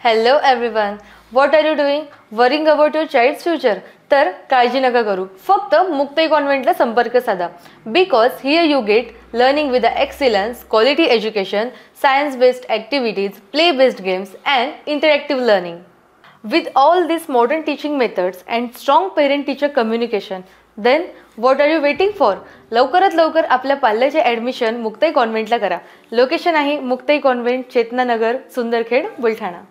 Hello everyone. What are you doing? Worrying about your child's future? तर काळजी नका करू. फक्त मुक्ताई कॉन्व्हेंटला संपर्क साधा. Because here you get learning with the excellence, quality education, science-based activities, play-based games and interactive learning. With all these modern teaching methods and strong parent-teacher communication, then what are you waiting for? लवकरात लवकर आपल्या पाल्याचे admission Muktai कॉन्व्हेंटला करा. Location आहे Muktai convent, Chetananagar, Sundarkhed, Buldhana.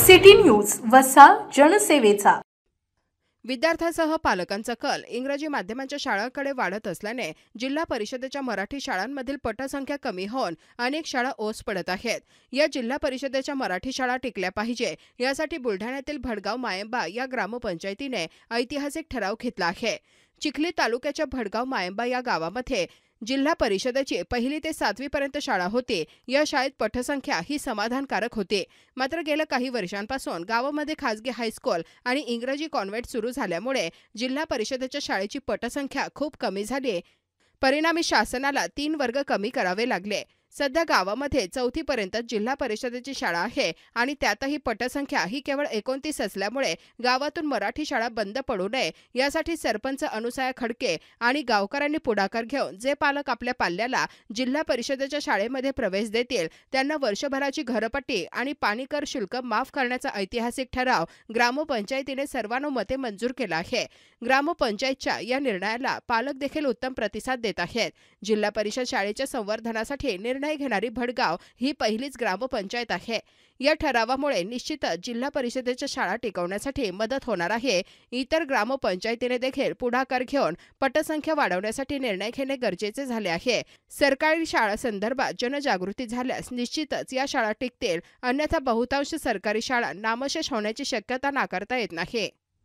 City news, वसा जनसेवेचा. विद्यार्थ्यांसह पालकांचा कल इंग्रजी माध्यमांच्या शाळांकडे वाढत असल्याने जिल्हा परिषदेच्या मराठी शाळांमधील पटसंख्या कमी होऊन अनेक शाळा ओस पडत आहेत. या जिल्हा परिषदेच्या मराठी शाळा टिकल्या पाहिजे यासाठी बुलढाण्यातील भडगाव मायंबा या ग्रामपंचायतीने ऐतिहासिक ठराव घेतला आहे. चिखली तालुक्याच्या भडगाव मायंबा या गावामध्ये जिल्हा परिषदेची 1ली ते 7वी पर्यंत शाळा होती. या शाळेत पटसंख्या ही समाधानकारक होती. मात्र गेल्या काही वर्षांपासून गावामध्ये खासगी हायस्कूल आणि इंग्रजी कॉन्व्हेंट सुरू झाल्यामुळे जिल्हा परिषदेच्या शाळेची पटसंख्या खूप कमी झाली. परिणामी शासनाला 3 वर्ग कमी करावे लागले. सध्या गावामध्ये 4थी पर्यंत जिल्हा परिषदेची शाळा आहे आणि त्यातही पटसंख्या ही केवळ 29 असल्यामुळे गावातून मराठी शाळा बंद पडू नये यासाठी सरपंच अनुसया खडके आणि गावकऱ्यांनी पुढाकार घेऊन जे पालक आपल्या पाल्याला जिल्हा परिषदेच्या शाळेमध्ये प्रवेश देतील त्यांना वर्षभराची घरपट्टी आणि पाणी कर शुल्क माफ करण्याचा ऐतिहासिक ठराव ग्रामपंचायतीने सर्वानुमते मंजूर केला आहे. ग्रामपंचायतच्या या निर्णयाला पालक देखील उत्तम प्रतिसाद देत आहेत. जिल्हा परिषद शाळेच्या संवर्धनासाठी निर्णय घेणारी भडगाव ही पहिलीच ग्रामपंचायत आहे. या ठरावामुळे निश्चितच जिल्हा परिषदेच्या शाळा टिकवण्यासाठी मदत होणार आहे. इतर ग्रामपंचायतीने देखील पुढाकार घेऊन पटसंख्या वाढवण्यासाठी निर्णय घेणे गरजेचे झाले आहे. सरकारी शाळा संदर्भात जनजागृती झाल्यास निश्चितच या शाळा टिकतील, अन्यथा बहुतांश सरकारी शाळा नामशेष होण्याची शक्यता नाकारता येत नाही.